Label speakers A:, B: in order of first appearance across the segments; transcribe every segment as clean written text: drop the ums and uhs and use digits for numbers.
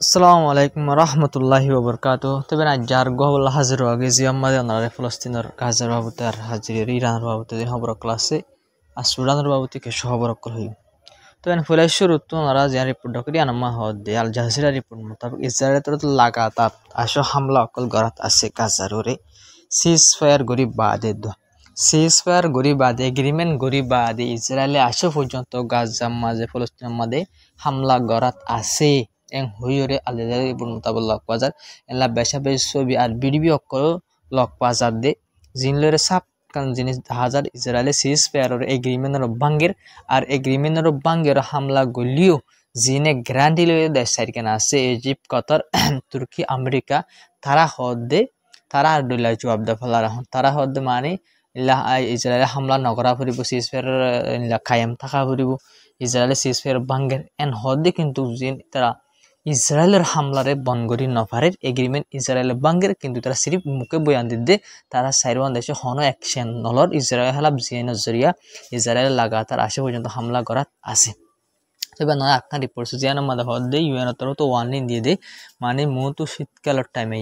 A: আসসালামু আলাইকুম রহমতুল্লাহি ওবরকাতুহ। তবে না যার গহল হাজির আগে জিয়াম্মাদে অনারে ফলস্তিনের গাজার বাবুতে আর হাজির ইরানের বাবুতে দিন খবর ক্লাসে আর সুদানের বাবুতে কে খবর কল হই। তবে ফুলে শুরু তো ওনারা যে রিপোর্ট করি আনামা হদে আল জাজিরা রিপোর্ট মোতাবেক ইসরায়েলের তরফ লাগাতার আশো হামলা অকল গরাত আছে গাজার ওরে সিজ ফায়ার গরি বাদে সিজ ফায়ার গরি বাদে এগ্রিমেন্ট গরি বাদে ইসরায়েলে আসো পর্যন্ত গাজার মাঝে ফলস্তিনের মাঝে হামলা গরাত আছে এং হুইরে আলাদা রিপোর্ট মোতাবেক লক বাজার এলা বেশা বেশ ছবি আর ভিডিও অকল লক বাজার দে জিনলের সাপ কান জিনিস হাজার ইসরায়েলে সিজ ফায়ার এগ্রিমেন্টের ভাঙ্গের আর এগ্রিমেন্টের ভাঙ্গের হামলা গলিও জিনে গ্যারান্টি লয়ে দেশ সাইড কেন আছে ইজিপ্ট কতার তুর্কি আমেরিকা তারা হদে তারা আর দুলাই জবাব দে ফেলার তারা হদে মানে ইসরায়েলে হামলা নকরা ফুরিব সিজ ফায়ার কায়েম থাকা ফুরিব ইসরায়েলে সিজ ফায়ার ভাঙ্গের এন হদে কিন্তু জিন তারা ইসরায়েলের হামলারে বনগরি নফারের এগ্রিমেন্ট ইসরায়েলের বাঙ্গের কিন্তু তারা সিরিফ মুখে বয়ান দিতে তারা সাইরওয়ান দেশে হন অ্যাকশন নলর ইসরায়েল হালাব জিয়ান জরিয়া ইসরায়েল লাগাতার আসে পর্যন্ত হামলা করাত আছে। এবার নয় আপনার রিপোর্ট জিয়ান মাদা হদে ইউএন তরফ তো ওয়ার্নিং দিয়ে দে মানে মূলত শীতকালের টাইমে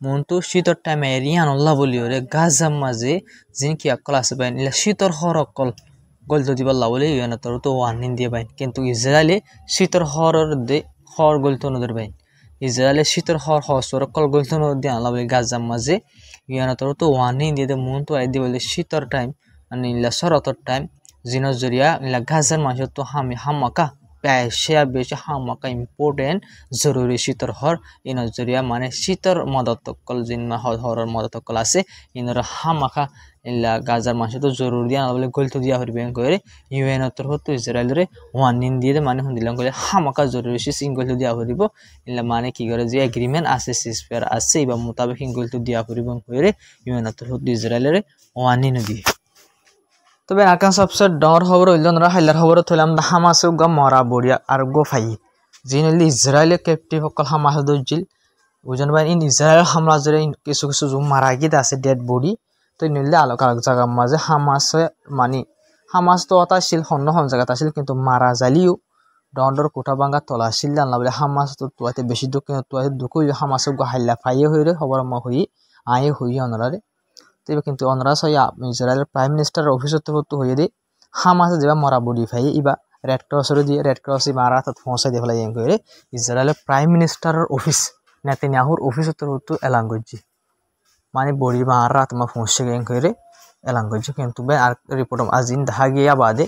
A: মূলত শীতর টাইমে ইয়ানুল্লাহ বলি ওরে গাজার মাঝে যিনি কি অকল আছে পাই শীতর হর অকল গল্প দিবাল্লাহ বলে ইউএন তরফ তো ওয়ার্নিং দিয়ে পাই কিন্তু ইসরায়েলে শীতর হরর দে হর গলতো নদীর বাইন ইসরায়েলে শীতর হর হসর কল গলতো নদী আনলা বলে গাজার মাঝে ইয়ানতর তো ওয়ার্নিং দিয়ে দে মন তো আই দিয়ে বলে শীতর টাইম মানে ইলা শরতর টাইম জিনর জরিয়া ইলা গাজার মাঝে তো হামাকা বেশা বেশি হামাকা ইম্পর্টেন্ট জরুরি শীতর হর ইনর জরিয়া মানে শীতর মদতকল জিন হরর মদতকল আছে ইনর হামাকা ইলা গাজার মাঝে তো জরুরি দিয়া বলে গলতো দিয়া হরিবে করে ইউএন তরফ তো ইসরায়েলের ওয়ার্নিং দিয়ে মানে দিলাম করে হামাকা জরুরি সিঙ্গল দিয়া হরিব ইলা মানে কি করে যে এগ্রিমেন্ট আছে সিজফায়ার আছে বা মোতাবেক সিঙ্গল দিয়া হরিব করে ইউএন তরফ তো ইসরায়েলের ওয়ার্নিং দিয়ে। তবে আকাশ সবচেয়ে ডর খবর হইল না হাইলার খবর থইলাম হামাসে গা মরা বড়িয়া আর গো ফাই যি নইলে ইসরায়েলের ক্যাপটিভ সকল হামাস দর্জিল বুঝেন ভাই ইন ইসরায়েল হামলা জরে কিছু কিছু জুম মারা গিয়ে আছে ডেড বডি তো নইলে আলোক আলোক জায়গার মাঝে হামাসে মানে হামাস তো অতা ছিল হন্য হন জায়গাত আছিল কিন্তু মারা যালিও ডন্ডর কোঠা ভাঙা তলা ছিল জানলা বলে হামাস তো তুয়াতে বেশি দুঃখ তুয়াতে দুঃখ হামাসে গো হাইলা ফাইয়ে হইরে খবর মা হই আয়ে হই অনরারে তবে কিন্তু অনরা সয়া ইসরায়েলের প্রাইম মিনিস্টার অফিসত তো হয়ে দে হামাসে যেবা মরা বডি ফাই ইবা রেড ক্রসরে দিয়ে রেড ক্রস মারা তত পৌঁছাই দিয়ে ফেলাই করে ইসরায়েলের প্রাইম মিনিস্টারের অফিস নেতানিয়াহুর অফিসত তো এলান করছি মানে বড়ি মারা তোমার পৌঁছে গেন করে এলান করছে কিন্তু আর রিপোর্ট আজিন দেখা গিয়া বাদে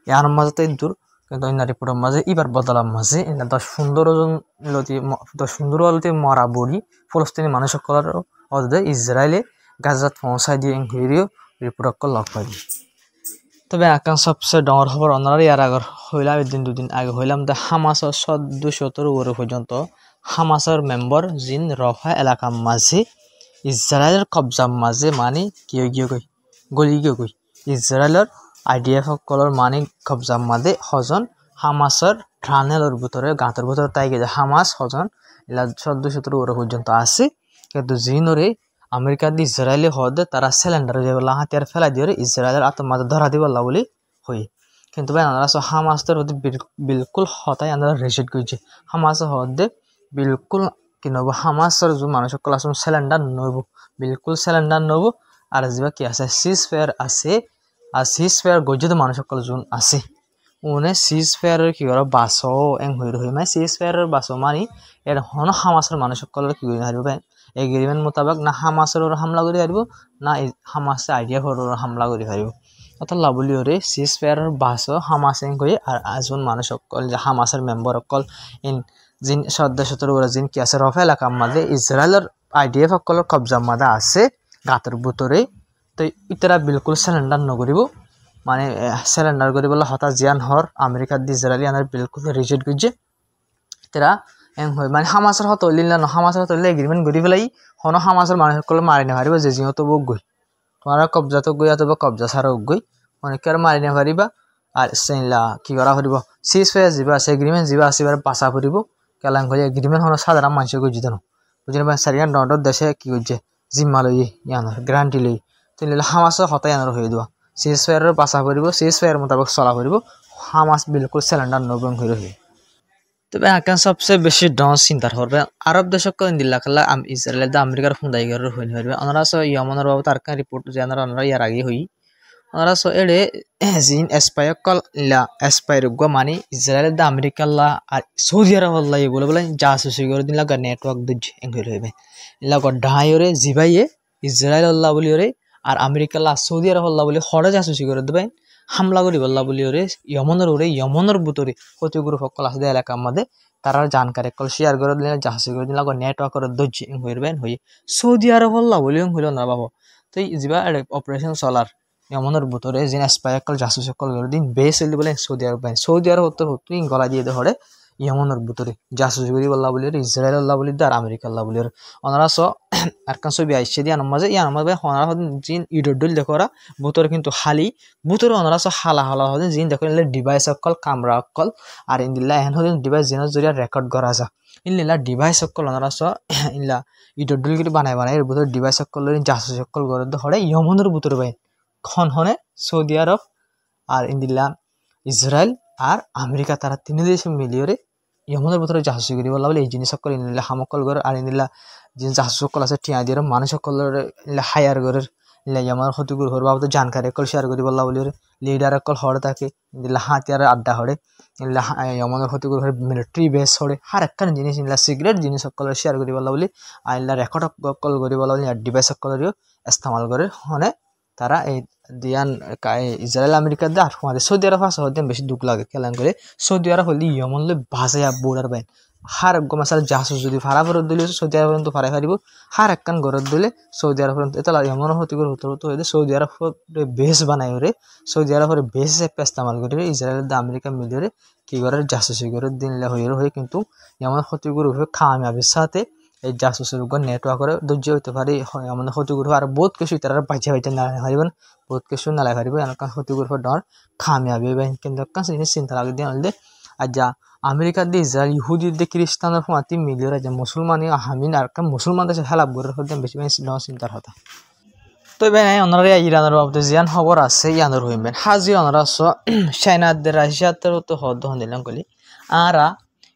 A: ইয়ার মাঝে তো দূর কিন্তু অন্য রিপোর্টের মাঝে এবার বদলার মাঝে 10-15 জন লতি 10-15 মরা বডি ফলস্তিনি মানুষ সকলের অদে ইসরায়েলে গাজাত পৌঁছাই দিয়ে ঘুরিও রিপোর্ট লক পাই। তবে আকাশ সবচেয়ে ডর খবর অনার ইয়ার আগর হইলাম একদিন দুদিন আগে হইলাম তো হামাসের 200 উপরে পর্যন্ত হামাসের মেম্বার জিন রফা এলাকার মাঝে ইসরায়েলের কবজার মাঝে মানে গিয়ে গলি গই ইসরায়েলের আইডিএফ সকলের মানে কবজার মাঝে হজন হামাসের ট্রানেলের ভিতরে গাঁতের ভিতরে তাই গেছে হামাস হজন এলা 200 উপরে পর্যন্ত আছে কিন্তু জিনরে আমেরিকা দি ইসরায়েলি হদে তারা সিলিন্ডার যেগুলো হাতিয়ার ফেলাই দিয়ে ইসরায়েলের আত্মমাতে ধরা দিবল্লা বলি হই কিন্তু ভাই আমরা হামাসের হতে বিলকুল হতাই আমরা রিজেক্ট করছি হামাসের হদে বিলকুল কি নব হামাসের যে মানুষ সকল আসুন সিলিন্ডার নব বিলকুল সিলিন্ডার নব আর যা কি আছে সিজ ফায়ার আছে আর সিজ ফায়ার গজ্জিত মানুষ সকল যোন আছে উনে সিজ ফায়ারের কি করে বাসও এং হই মানে সিজ ফায়ারের বাসও মানে এর হন হামাসের মানুষ সকলের কি করে হারিব ভাই এগ্রিমেন্ট মোতাবেক না হামাসের হামলা করে হারিব না হামাসে আইডিয়া হামলা করে হারিব অর্থাৎ লাভলি ওরে সিজ ফায়ারের বাসও হামাস এং হয়ে আর আজন মানুষ সকল যে হামাসের মেম্বার সকল ইন জিন সদস্যর ওরা জিন কি আছে রফা এলাকার মাঝে ইসরায়েলের আইডিএফ সকলের কবজার মাঝে আছে গাতের ভিতরে তো ইতারা বিলকুল সিলিন্ডার নকরিব মানে সিলিন্ডার করি বলে হঠাৎ জিয়ান হর আমেরিকার দি ইসরায়েলি আনার বিলকুল রিজেক্ট করছে তারা এং হয় মানে হামাসের হত লিলা ন হামাসের হত এগ্রিমেন্ট করি ফেলাই হন হামাসের মানুষ সকলে মারি না পারিব যে যিহত বক গই তোমার কবজা তো গই অথবা কবজা ছাড়া গই অনেকে আর মারি না পারিবা আর সেইলা কি করা পারিব সিজ ফায়ার যা আছে এগ্রিমেন্ট যা আছে এবার পাশা পড়ব কেলাং হয়ে এগ্রিমেন্ট হন সাধারণ মানুষ গই দিত বুঝলি সারিয়ান ডর দেশে কি করছে জিম্মা লই ইয়ানোর গ্যারান্টি লই তো হামাসের হতাই আনার হয়ে দেওয়া সিজ ফায়ারের পাশা পড়ব সিজ ফায়ার মোতাবেক চলা পড়ব হামাস বিলকুল সিলিন্ডার নবং হয়ে রহি। তবে আকান সবচেয়ে বেশি ডন চিন্তার করবে আরব দেশক ইন্দিল্লা খালা ইসরায়েল দা আমেরিকার ফুন্দাইগার হইন হইবে ওনারা সো ইয়মনের বাবু তার কান রিপোর্ট জানার ওনারা ইয়ার আগে হই ওনারা সো এড়ে জিন এসপায়কল ইলা এসপাইরুগ মানি ইসরায়েল দা আমেরিকাল্লা আর সৌদি আরব আল্লাহ বলে বলে জাসুসি করে দিন লাগা নেটওয়ার্ক দুজ এঙ্গল হইবে ইলা গড ঢাইরে জিবাইয়ে ইসরায়েল আল্লাহ বলি ওরে আর আমেরিকাল্লা সৌদি আরব আল্লাহ বলি হড়ে জাসুসি করে দেবেন হামলা করি বল্লা বলি ওরে ইয়মনের বুতরে কতগুলো সকল আছে এলাকার মধ্যে তারা জানকারি কল শেয়ার করে দিলে জাহাসি করে দিলে নেটওয়ার্ক করে দজ্জ হইবেন হই সৌদি আরব আল্লাহ বলি হইল না বাবু তো যা অপারেশন চলার ইয়মনের বুতরে জিন স্পাইকল জাসুসি কল করে দিন বেস হইলে বলে সৌদি আরব তুই গলা দিয়ে দে হরে ইয়মনের বুতরে জাসুসি করি বল্লা বলি ইসরায়েল আল্লাহ বলি আর আমেরিকা আল্লাহ বলি ওনারা স আর কান ছবি আইসে দিয়ে মাঝে ইয়ার মাঝে ওনারা জিন ইডল দেখরা বুতরে কিন্তু হালি বুতরে ওনারা সব হালা হালা হতে জিন দেখো ডিভাইস অকল কামরা অকল আর ইন্দিল্লা এহেন হলে ডিভাইস জিনের জরিয়া রেকর্ড করা যা ইনলা ডিভাইস অকল ওনারা সব ইনলা ইডল করে বানাই এর বুতরে ডিভাইস অকল জাসুস অকল করে হরে ইয়মনের বুতরে বাইন খন হনে সৌদি আরব আর ইন্দিল্লা ইসরায়েল আর আমেরিকা তারা তিন দেশে মিলিয়ে ইয়মনের বুতরে জাসুসি করি বলা বলে এই জিনিস অকল ইনলা হামকল করে আর ইন্দিল্লা যে জাহাজ সকল আছে টিয়া দিয়ে মানুষ সকলের হায়ার করে আমার ক্ষতিগুর হর বাবদ জানকারি কল শেয়ার করি বললা বলি লিডার কল হরে থাকে হাতিয়ার আড্ডা হরে আমাদের ক্ষতিগুর হরে মিলিটারি বেস হরে হার একখান জিনিস সিক্রেট জিনিস সকলের শেয়ার করি বললা বলি আইলা রেকর্ড কল করি বলা বলি আর ডিভাইস সকলেরও ইস্তেমাল করে হনে তারা এই দিয়ান ইসরায়েল আমেরিকা দিয়ে আর আমাদের সৌদি আরব আসা হতে বেশি দুঃখ লাগে কেলান করে সৌদি আরব হলে ইয়মন লে ভাজাইয়া বোর্ডার বাইন হার মাসাল জাহাজ যদি ভাড়া ফেরত দিলে সৌদি আরব পর্যন্ত ভাড়াই ফারিব হার একখান ঘরত দিলে সৌদি আরব পর্যন্ত এটা এমন হতে করে হতে হতে সৌদি আরব বেস বানাই ওরে সৌদি আরবের বেস ইস্তেমাল করে ইসরায়েল আমেরিকা মিলিয়ে কি করে জাসুসি করে দিনলে হয়ে কিন্তু এমন ক্ষতিগুলো খামিয়াবির সাথে এই জাসুসের উপর নেটওয়ার্কের ধৈর্য হতে পারে আমাদের ক্ষতিগুলো আর বহুত কিছু তারা বাঁচিয়ে বাঁচিয়ে না হারিবেন বহুত কিছু নালাই হারিব এনকা ক্ষতিগুলোর ডর খামিয়াবি কিন্তু জিনিস চিন্তা লাগে দিয়ে আনলে আর যা আমেরিকা দিয়ে ইসরায়েল ইহুদি দিয়ে খ্রিস্টানের ফুয়াতি মিলিয়ে যে মুসলমান হামিন আর মুসলমান দেশে হেলাপ করে হতে বেশি বেশি চিন্তার হতা তো ওনারা ইরানের বাবদে জিয়ান খবর আছে ইয়ানোর হইবেন হাজি ওনারা চাইনাদের রাশিয়াতের তো হদ দিলাম কলি আরা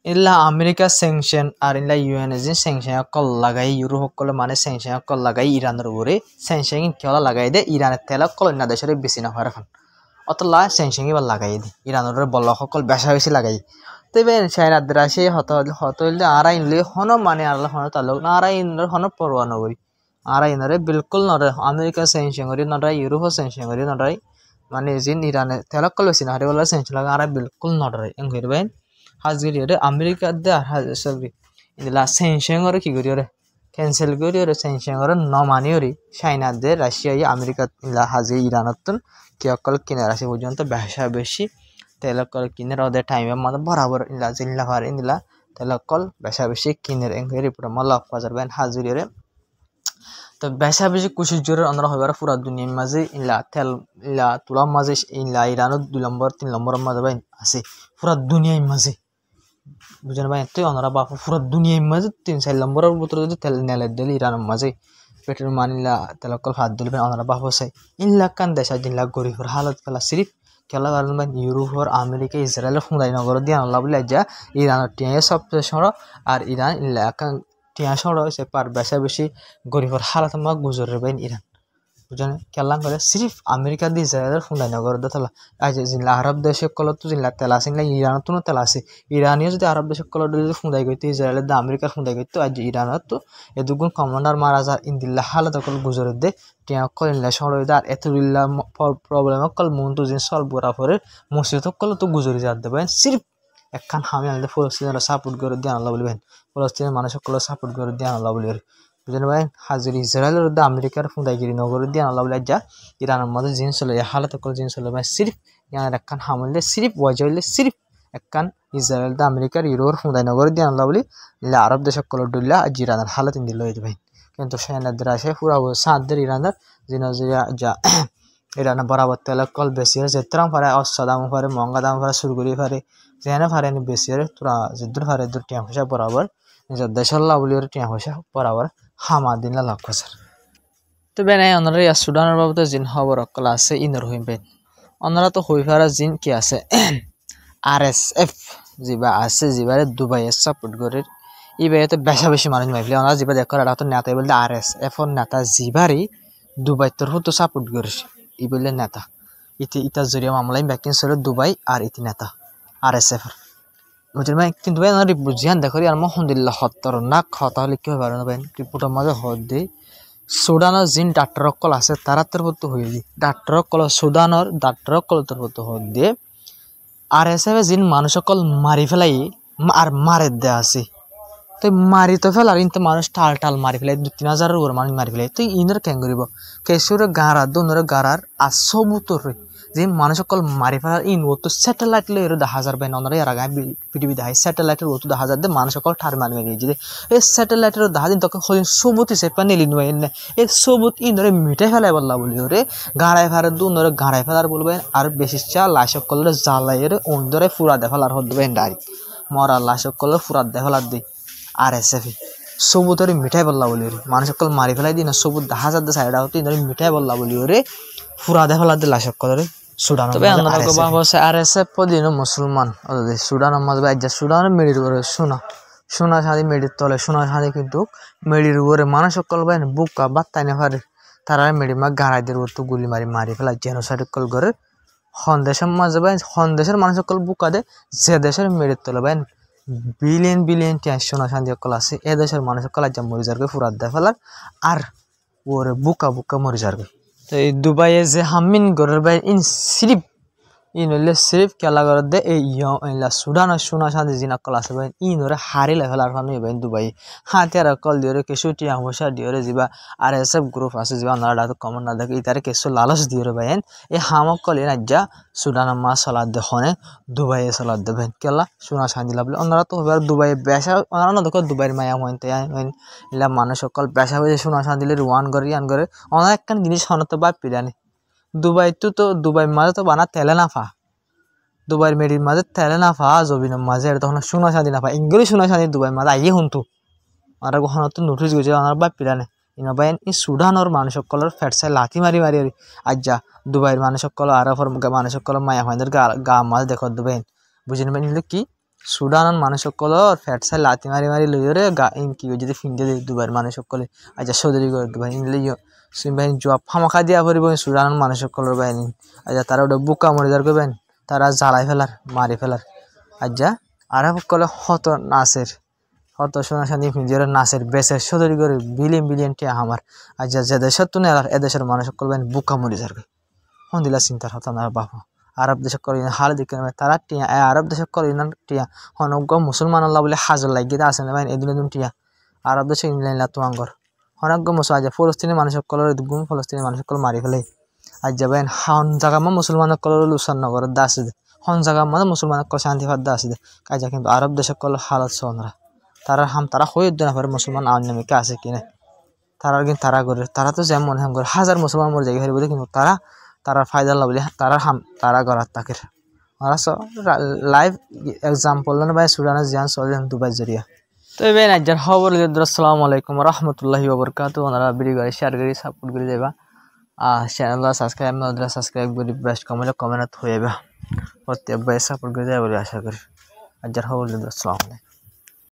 A: ইল্লা আমেরিকা স্যাংশন আর ইল্লা ইউএনএ যে স্যাংশন কল লাগাই ইউরোপ সকলে মানে স্যাংশন কল লাগাই ইরানের উপরে স্যাংশন কেলা লাগাই দে ইরানের তেল কল অন্য দেশের বেশি না হয় এখন অতলা স্যাংশন এবার লাগাই দে ইরানের বল্ল সকল বেশা বেশি লাগাই তবে চাইনাদের রাশিয়া হত হইলে আরা ইনলে হন মানে আর হন তালক না আরা ইনর হন পরোয়া নগরী আর ইনরে বিলকুল নরে আমেরিকা স্যাংশন করি নরাই ইউরোপ স্যাংশন করি নরাই মানে জিন ইরানের তেল কল বেশি না হারে বলা স্যাংশন লাগা আরা বিলকুল নরে এং হইবেন হাজগিরি রে আমেরিকা দে আর সবরি ইলা স্যাংশন করে কি করি রে ক্যান্সেল করি রে স্যাংশন করে ন মানি রে চাইনা দে রাশিয়া আমেরিকা ইলা হাজি ইরানতন কি অকল কিনে রাশি পর্যন্ত বেশা বেশি তেল কল কিনে ওদের টাইমে মানে বরাবর ইলা জিল্লা ভার ইলা তেল কল বেশা বেশি কিনে এং হইরে পুরো মল্লা বাজারবেন হাজগিরি রে তো বেশা বেশি কুশি জোরের অন্যরা হইবার পুরা দুনিয়ার মাঝে ইলা তেল ইলা তুলার মাঝে ইলা ইরানত 2 নম্বর 3 নম্বরের মাঝে বাইন আছে পুরা দুনিয়ার মাঝে বুঝেন ভাই তুই ওনারা বাপু পুরো দুনিয়ার মাঝে 3-4 নম্বরের ভিতরে যদি তেল নেলে দিল ইরানের মাঝে পেট্রোল মানিলা তেল কল হাত দিল ওনারা বাপু চাই ইনলা কান দেশা জিনলা গরিবের হালত খেলা সিরিফ খেলা কারণ ভাই ইউরোপ আমেরিকা ইসরায়েলের খুঁড়াই নগর দিয়ে আল্লাহ বলে যা ইরানের টিয়া সবচেয়ে সড় আর ইরান ইনলা কান টিয়া সড় হয়েছে পার বেশা বেশি গরিবের হালত মা গুজরের বাইন ইরান বুঝেন খেলা করে সিরিফ আমেরিকা দিয়ে ইসরায়েলের খুঁড়াই নগর দতলা আজ জিনলা আরব দেশে কলত তো জিনলা তেল আছে ইনলা ইরানত তো তেল আছে ইরানিও যদি আরব দেশে কলত যদি খুঁড়াই গইতে ইসরায়েলের দা আমেরিকার খুঁড়াই গইতো আজ ইরানত তো এ দুগুণ কমান্ডার মারা যার ইনদিল্লা হালত কল গুজরের দে টিয়া কল ইনলা সড় হইতে আর এতদিল্লা প্রবলেম কল মন তো জিন সলভ করা পরে মসজিদ কল তো গুজরি যাত দেবেন সিরিফ একখান হামি আনলে ফলস্তিনের সাপোর্ট করে দিয়ে আল্লাহ বলবেন ফলস্তিনের মানুষ সকল সাপোর্ট করে দিয়ে আল্লাহ বলবেন বুঝলেন ভাই হাজির ইসরায়েলের আমেরিকার ফুঁদাইগিরি নগর দিয়ে আল্লাহ বলে যা ইরানের মধ্যে জিনিস হলো এই হালত সকল জিনিস হলো ভাই সিরিফ ইয়ার একখান হামলে সিরিফ ওয়াজা হইলে সিরিফ একখান ইসরায়েল আমেরিকার ইউরোর ফুঁদাই নগর দিয়ে আল্লাহ বলি আরব দেশ সকল ডুল্লা আজ ইরানের হালত ইন্দিল হইতে ভাই কিন্তু সেনাদের আসে পুরা সাতদের ইরানের জিন যা ইরানের বরাবর তেল কল বেশি হয় যেতরাম পারে অস্ত্র দাম পারে মঙ্গা দাম পারে সুরগুড়ি পারে যেখানে পারে বেশি হয় তোরা যেদূর পারে দূর টিয়া পয়সা বরাবর নিজের দেশের লাভলি টিয়া পয়সা বরাবর হামা দিন লক্ষ্য স্যার তো বেনাই ওনারা ইয়া সুডানের বাবদে জিন খবর অকল আছে ইনর হইবেন ওনারা তো হই ফারা জিন কি আছে RSF যিবা আছে যিবারে দুবাইয়ে সাপোর্ট করে ইবারে তো বেশি মানুষ মাইফলে ওনারা যিবা দেখো এটা তো নেতা বলতে RSF এর নেতা যিবারই দুবাই তরফ তো সাপোর্ট করে ই বললে নেতা ইটা জরিয়া মামলায় ব্যাকিং ছিল দুবাই আর ইতি নেতা RSF এর বুঝলেন ভাই কিন্তু ভাই ওনার বুঝিয়ান দেখো আর আলহামদুলিল্লাহ হত্তর না খাওয়া তাহলে কি হবে না ভাই রিপোর্টের মাঝে হদ দেই সুদানের জিন ডাক্তার কল আছে তারা তরফ হয়ে দি ডাক্তার কল সুদানের ডাক্তার কল তরফ হদ দিয়ে RSF জিন মানুষ সকল মারি ফেলাই আর মারে দেয়া আছে তো মারি তো ফেলার কিন্তু মানুষ টাল মারি ফেলাই 2-3 হাজারের উপর মানুষ মারি ফেলাই তো ইনর কেন করিব কেশুরে গাঁরা দোনরে গাঁরার আর সবুতর যে মানুষ সকল মারি ফেলার ইন ও তো স্যাটেলাইট লে এর 10,000 বাইন অনরে আর আগে পৃথিবী দেখায় স্যাটেলাইটের ও তো 10,000 দে মানুষ সকল ঠার মারি মারি যে এই স্যাটেলাইটের 10 দিন তখন হইন সবুত সে পানেলি নয় এই সবুত ইনরে মিটাই ফেলাই বললা বলি ওরে গাঁরায় ফেলার দোনরে গাঁরায় ফেলার বলবেন আর বেশি চা লাশ সকল জ্বালাইয়ের অন্ধরে ফুরা দে ফেলার হদবেন ডাইরেক্ট মরা লাশ সকল ফুরা দে ফেলার দি RSF সবুতরে মিঠাই বললা বলি ওরে মানুষ সকল মারি ফেলাই দিন সবুত 10,000 দে সাইড আউট ইনরে মিঠাই বললা বলি ওরে ফুরা দে ফেলার দি লাশ সকল সুদান তবে আমরা বাবা আছে RSF পদিন মুসলমান ওদের সুদান মাঝে আজ সুদান মেডির উপরে সোনা শাদি মেডির তলে সোনা শাদি কিন্তু মেডির উপরে মানুষ সকল বাইন বুকা বাত্তাই না পারে তারা মেডি মা গাড়াইদের তো গুলি মারি ফেলা জেনোসাইড কল করে দেশের মাঝে বাইন দেশের মানুষ সকল বুকা দে যে দেশের মেডির তলে বাইন বিলিয়ন টিয়া সোনা শাদি সকল আছে এ দেশের মানুষ সকল আজ মরি যাবে ফুরাত দেয় ফেলার আর ওরে বুকা মরি যাবে তো এই দুবাইয়ে যে হামিন গরের বাই ইন সিরিপ ইন হইলে সিরিপ খেলা করে দে এই ইলা সুদান সোনা শান্তি জিনা কল আছে বাই ইন ওরে হারি লেভেল আর ফানি বাই দুবাই হাতিয়ার কল দিওরে কেসু টিয়া হসা দিওরে যিবা RSF গ্রুপ আছে যিবা নাড়া তো কমন না দেখে ইতারে কেসু লালচ দিওরে বাইন এই হামক কল ইন আজ্জা সুদান মা সালাদ দেখনে দুবাইয়ে সালাদ দেবেন কেলা সোনা শান্তি লাভলে ওনারা তো হবে দুবাইয়ে বেসা ওনারা না দেখো দুবাইয়ের মায়া হইতে ইলা মানুষ সকল বেসা হয়ে সোনা শান্তিলে ওয়ান করে ইয়ান করে অনেক একখান জিনিস হনতে বা পিলানি দুবাই তো দুবাই মাঝে তো বানা তেলে না ফা দুবাইয়ের মেডির মাঝে তেলে না ফা জবিনের মাঝে এটা তখন সোনা শান্তি না ফা ইংরেজি সোনা শান্তি দুবাই মাঝে আইয়ে শুনতো আর কখনো তো নোটিস গেছে আমার বা পিলানে ইনবাই এই সুদানের মানুষ সকলের ফ্যাটসাই লাথি মারি আজ যা দুবাইয়ের মানুষ সকল আরফর মানুষ সকল মায়া ভাইদের গা মাঝে দেখো দুবাই বুঝে নেবেন কি সুদানের মানুষ সকলের ফ্যাটসাই লাথি মারি লইরে গা ইন কি যদি ফিনতে দেয় দুবাইয়ের মানুষ সকলে আজ যা সদরি করে দুবাই ইনলে বাহিনী জবাব ফামাখা দিয়া পড়ব সুদানের মানুষ সকলের বাহিনী আজ তারা ওটা বুকা মরে যার করবেন তারা জ্বালাই ফেলার মারি ফেলার আজ যা আরব কলে হত সোনা শান্তি নিজের নাচের বেসের সদরি করে বিলিয়ন টিয়া আমার আজ যা যে দেশের তো এদেশের মানুষ সকল বাহিনী বুকা মরে যার হন দিলা চিন্তার হতো না বাপু আরব দেশ করে হাল দিকে তারা টিয়া আরব দেশ করে টিয়া হনজ্ঞ মুসলমান আল্লাহ বলে হাজর লাগিয়ে আছে না ভাই এদিন টিয়া আরব দেশে ইংল্যান্ড তো আঙ্গর অনেক মুসলমান আজ ফলস্তিনি মানুষ সকলের গুম ফলস্তিনি মানুষ সকল মারি ফেলে আজ যাবেন হন জায়গা মুসলমান সকলের লুসান নগর দাস হন জায়গা মানে মুসলমান শান্তি ভাত দাস কাজা কিন্তু আরব দেশ সকল হালত সনরা তারা হয়ে না পারে মুসলমান আইন নামিকে আছে কিনা তারা কিন্তু তারা করে তারা তো যেমন মনে করে হাজার মুসলমান মরে যাই বলে কিন্তু তারা ফায়দা লাভ তারা করার তাকে লাইভ এক্সাম্পল ভাই সুদানের জিয়ান চলেন দুবাই জরিয়া তো এবার আজ্জার খবর আসসালামু আলাইকুম রহমতুল্লাহি ওবরকাতু ওনারা ভিডিও করে শেয়ার করে সাপোর্ট করে যাবা চ্যানেল সাবস্ক্রাইব করে বেস্ট কমেন্ট হয়ে যাবে প্রত্যেক সাপোর্ট করে যাবে বলে আশা করি আজ্জার খবর আসসালামু আলাইকুম